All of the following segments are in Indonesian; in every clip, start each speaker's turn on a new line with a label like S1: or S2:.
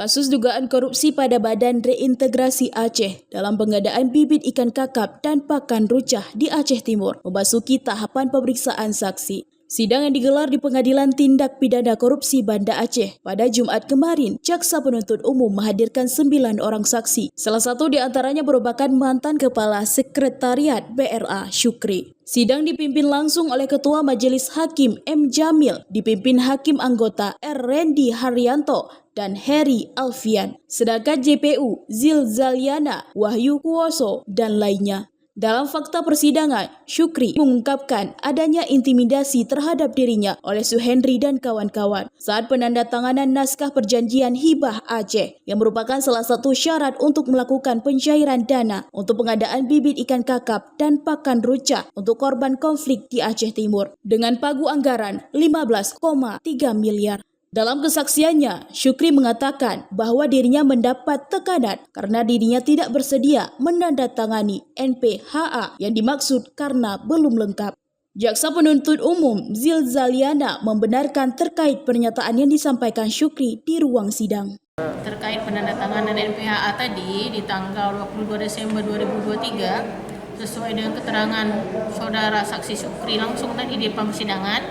S1: kasus dugaan korupsi pada Badan Reintegrasi Aceh dalam pengadaan bibit ikan kakap dan pakan rucah di Aceh Timur memasuki tahapan pemeriksaan saksi. Sidang yang digelar di Pengadilan Tindak Pidana Korupsi Banda Aceh pada Jumat kemarin, Jaksa Penuntut Umum menghadirkan 9 orang saksi. Salah satu di antaranya merupakan mantan Kepala Sekretariat BRA, Syukri. Sidang dipimpin langsung oleh Ketua Majelis Hakim M. Jamil, dipimpin Hakim Anggota R. Rendi Haryanto dan Heri Alfian. Sedangkan JPU, Zil Zaliana, Wahyu Kuoso, dan lainnya. Dalam fakta persidangan, Syukri mengungkapkan adanya intimidasi terhadap dirinya oleh Suhendri dan kawan-kawan saat penandatanganan naskah perjanjian hibah Aceh yang merupakan salah satu syarat untuk melakukan pencairan dana untuk pengadaan bibit ikan kakap dan pakan rucah untuk korban konflik di Aceh Timur dengan pagu anggaran 15,3 miliar. Dalam kesaksiannya, Syukri mengatakan bahwa dirinya mendapat tekanan karena dirinya tidak bersedia menandatangani NPHA yang dimaksud karena belum lengkap. Jaksa Penuntut Umum Zil Zaliana membenarkan terkait pernyataan yang disampaikan Syukri di ruang sidang.
S2: Terkait penandatanganan NPHA tadi di tanggal 22 Desember 2023, sesuai dengan keterangan saudara saksi Syukri langsung tadi di persidangan,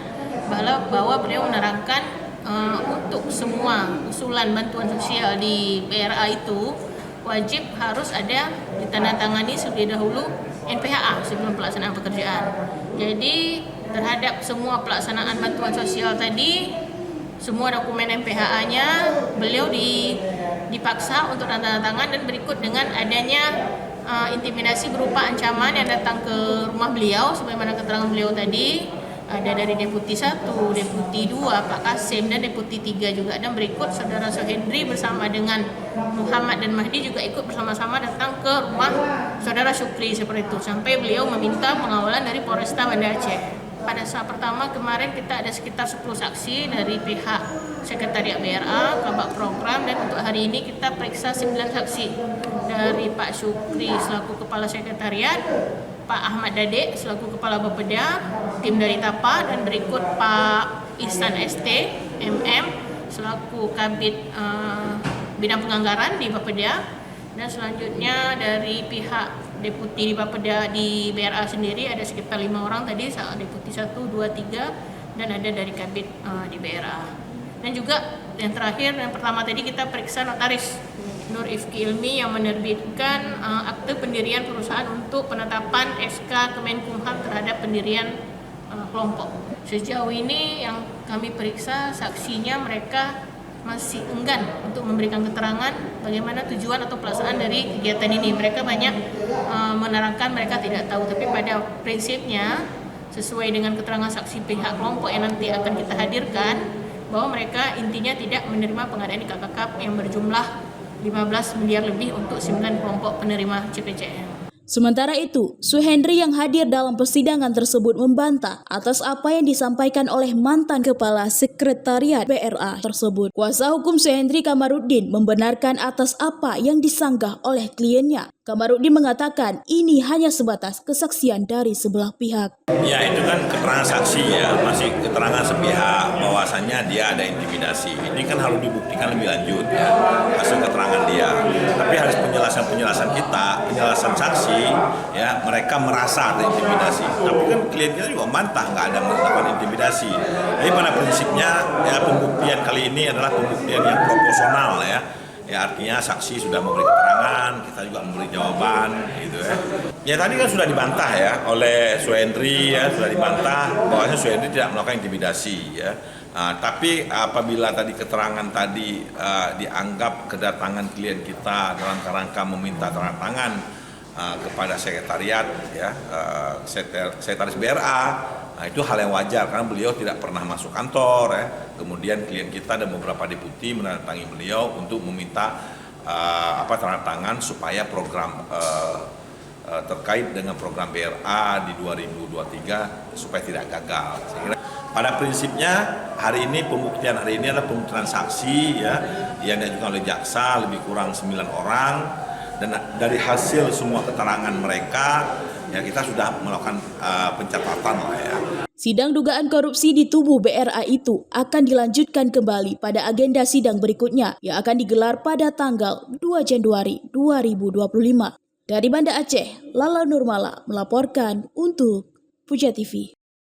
S2: bahwa beliau menerangkan untuk semua usulan bantuan sosial di BRA itu wajib harus ada ditandatangani terlebih dahulu NPHA sebelum pelaksanaan pekerjaan. Jadi terhadap semua pelaksanaan bantuan sosial tadi, semua dokumen NPHA-nya beliau dipaksa untuk tanda tangan, dan berikut dengan adanya intimidasi berupa ancaman yang datang ke rumah beliau sebagaimana keterangan beliau tadi. Ada dari Deputi 1, Deputi 2, Pak Kasim, dan Deputi 3 juga. Dan berikut Saudara Suhendri bersama dengan Muhammad dan Mahdi juga ikut bersama-sama datang ke rumah Saudara Syukri seperti itu. Sampai beliau meminta pengawalan dari Polresta Banda Aceh. Pada saat pertama kemarin kita ada sekitar 10 saksi dari pihak Sekretariat BRA, Kabak Program, dan untuk hari ini kita periksa 9 saksi. Dari Pak Syukri selaku Kepala Sekretariat, Pak Ahmad Dadek selaku Kepala Bapeda, tim dari TAPA, dan berikut Pak Ihsan ST, MM, selaku Kabid Bidang Penganggaran di Bapeda, dan selanjutnya dari pihak Deputi di Bapeda di BRA sendiri ada sekitar 5 orang tadi, Deputi 1, 2, 3, dan ada dari Kabid di BRA. Dan juga yang terakhir, yang pertama tadi kita periksa notaris Nur Ifki Ilmi yang menerbitkan akte pendirian perusahaan untuk penetapan SK Kemenkumham terhadap pendirian kelompok. Sejauh ini yang kami periksa saksinya mereka masih enggan untuk memberikan keterangan bagaimana tujuan atau pelaksanaan dari kegiatan ini. Mereka banyak menerangkan mereka tidak tahu, tapi pada prinsipnya sesuai dengan keterangan saksi pihak kelompok yang nanti akan kita hadirkan, bahwa mereka intinya tidak menerima pengadaan ikan kakap yang berjumlah 15 miliar lebih untuk 9 kelompok penerima CPCM.
S1: Sementara itu, Suhendri yang hadir dalam persidangan tersebut membantah atas apa yang disampaikan oleh mantan Kepala Sekretariat BRA tersebut. Kuasa hukum Suhendri Kamarudin membenarkan atas apa yang disanggah oleh kliennya. Kamarudin mengatakan ini hanya sebatas kesaksian dari sebelah pihak.
S3: Ya, itu kan keterangan saksi ya, masih keterangan sepihak bahwasannya dia ada intimidasi. Ini kan harus dibuktikan lebih lanjut ya, hasil keterangan dia. Tapi harus penjelasan kita, penjelasan saksi ya, mereka merasa ada intimidasi. Tapi kan klien kita juga membantah nggak ada melakukan intimidasi. Jadi pada prinsipnya ya, pembuktian kali ini adalah pembuktian yang proporsional ya. Ya, artinya saksi sudah memberi keterangan, kita juga memberi jawaban gitu ya. Ya tadi kan sudah dibantah ya oleh Suhendri ya, sudah dibantah bahwasanya Suhendri tidak melakukan intimidasi ya. Tapi apabila tadi keterangan tadi dianggap kedatangan klien kita dalam kerangka meminta tanda tangan kepada sekretariat ya, sekretaris BRA, nah, itu hal yang wajar karena beliau tidak pernah masuk kantor ya. Kemudian klien kita dan beberapa deputi menandatangani beliau untuk meminta tanda tangan supaya program terkait dengan program BRA di 2023 supaya tidak gagal. Saya kira pada prinsipnya hari ini pembuktian hari ini adalah pembuktian saksi ya yang diajukan oleh jaksa lebih kurang 9 orang. Dan dari hasil semua keterangan mereka, ya kita sudah melakukan pencatatan lah ya.
S1: Sidang dugaan korupsi di tubuh BRA itu akan dilanjutkan kembali pada agenda sidang berikutnya yang akan digelar pada tanggal 2 Januari 2025. Dari Banda Aceh, Lala Nurmala melaporkan untuk Puja TV.